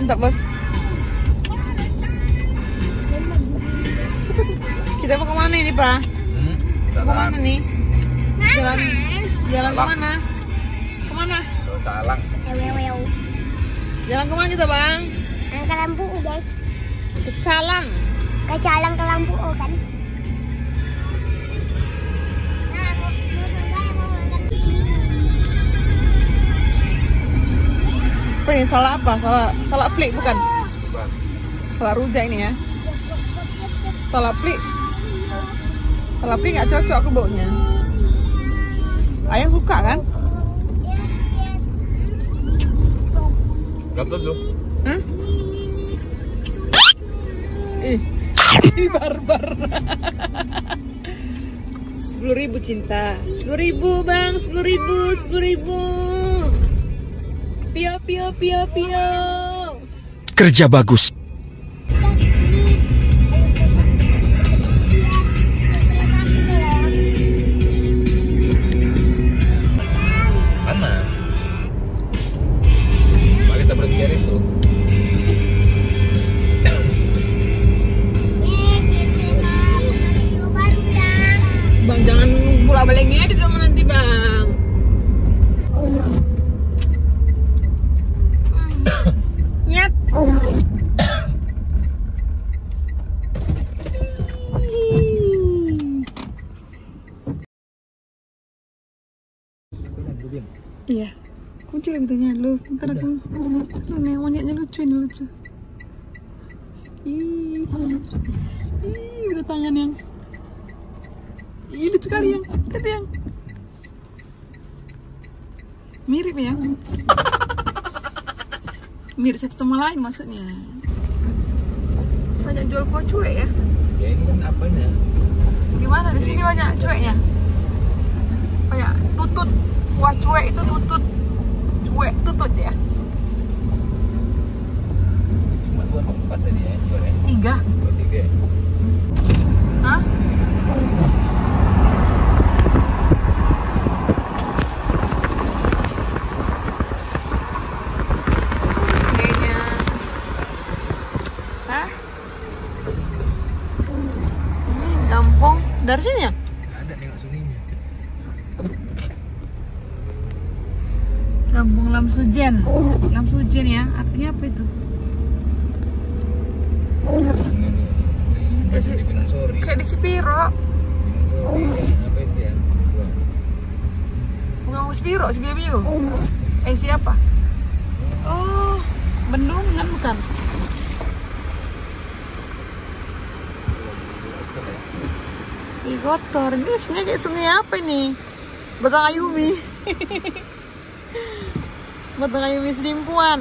Mantap, Bos. Kita mau kemana ini, Pak? Mau kemana nih? Jalan kemana? Kemana? Calang. Jalan kemana kita, Bang? Ke Lampu, guys. Ke Calang. Ke Calang, ke Lampu, kan? Apa ini? Salah apa? Salah plik bukan? Bukan. Salah rujak ini ya. Salah plik. Salah plik nggak cocok ke baunya. Ayang suka kan? Berapa tuh? Hah? Si barbar. 10.000 cinta. 10.000 bang, 10.000, 10.000. Pio, pio, pio, pio. Kerja bagus. Mana? Mari kita berbicara itu. Bang, jangan bolak-balik ngedit dong nanti, Bang. Nyet. Iya. Kunci betulnya lu. Ntar aku. Nih monyetnya lucu, ini lucu. Ih, udah tangan yang. Ih, lucu kali yang. Kata yang. Mirip ya. Mirip satu sama lain maksudnya. Banyak jual kuah cuek ya. Ya ini kan apanya? Gimana di sini banyak cueknya? Banyak tutut. Kuah cuek itu tutut. Cuek tutut ya. Cuma 2 atau 4 tadi ya jual ya? 3. 2, 3 ya? Hah? Sungainya. Hah? Ini gampang. Dari sini ya? Ada nengok suninya. Kampung Lamsujen. Lamsujen ya, artinya apa itu? Ini di Pinang Sori. Kayak di Sipiro. Apa itu ya? Bukan Sipiro, Sipiro. Siapa? Oh, Bendungan bukan? Ih, kotor. Ini sungai kayak sungai apa ini? Batang Ayumi. Batang Ayumi Sedimpuan.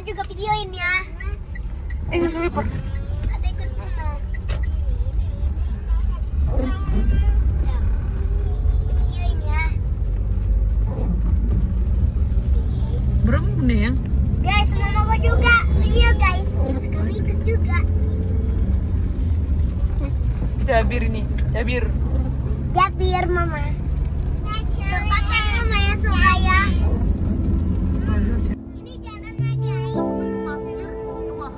juga videoin ya. Nggak sweeper. Ada ikut mama. Videoin ya. Berapa menit ya? Guys, mama mau juga video guys. Kami ikut juga. Jabir ini, Jabir. Ya biar mama. Sempatkan mama ya supaya. Ini jalannya guys. Pasir Nuah.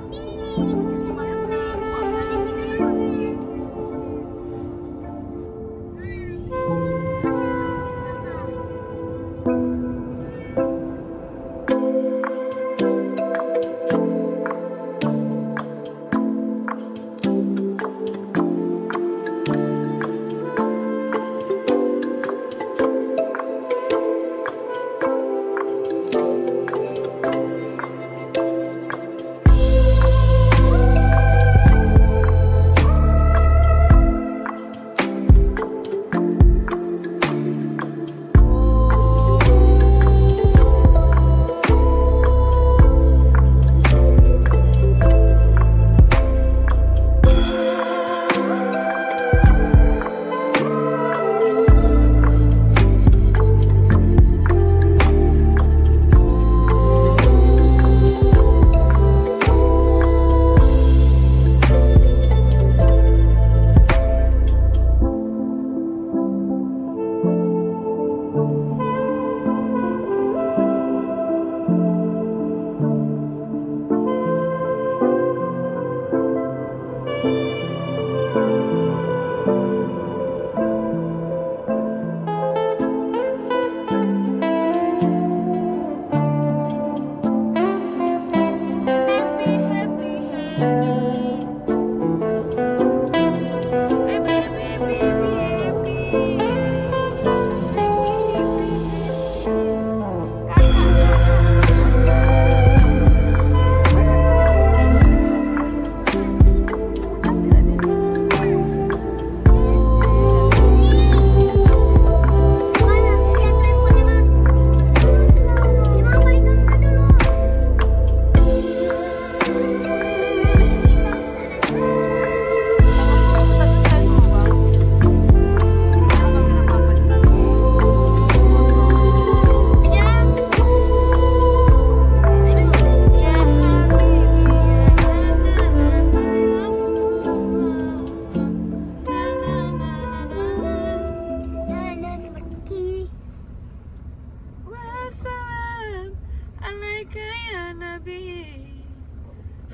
Wassalam alaika ya Nabi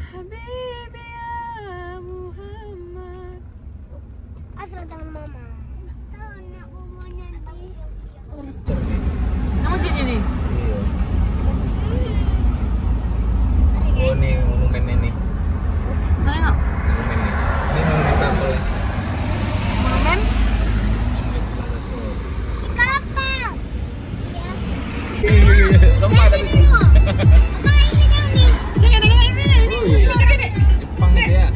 Habibi ya Muhammad. Asal tangan mama. Betul nak umurnya di. Kamu jadi nih? Iya. Oh nih monumennya nih. Mana nggak? Monumen nih. Ini monumen kapal ya. Monumen? Kapal. Lompat tadi. Apa ini dong nih? Oh iya. Jepang itu ya.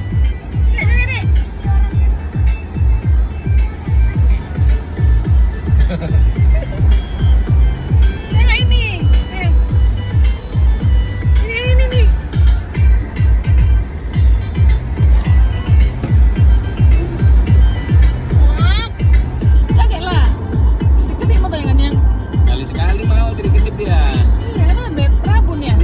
Tengok ini. Ini nih. Kagetlah. Kedip mau tangannya. Sekali mau kedip ya. Iya, kan ada Prabun ya.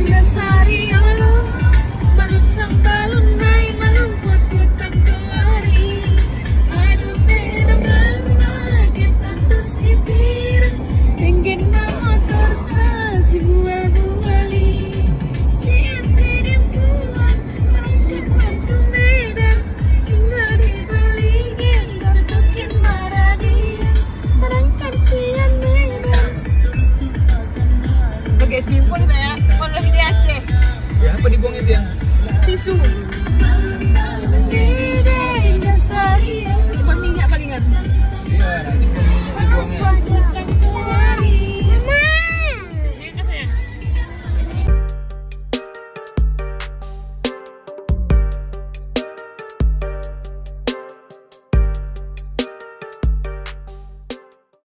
Dasari Allah, balut sang balon naik melumput putar kemari. Aduh pedang kita tersibir, pengen motor kasih buah-buali. Siap puan merangkak batu medan, singgah di Bali geser tukin maradi, merangkak sian medan. Oke, sedimpun itu ya, kalau lagi di Aceh. Ya apa dibuang itu yang? Tisu.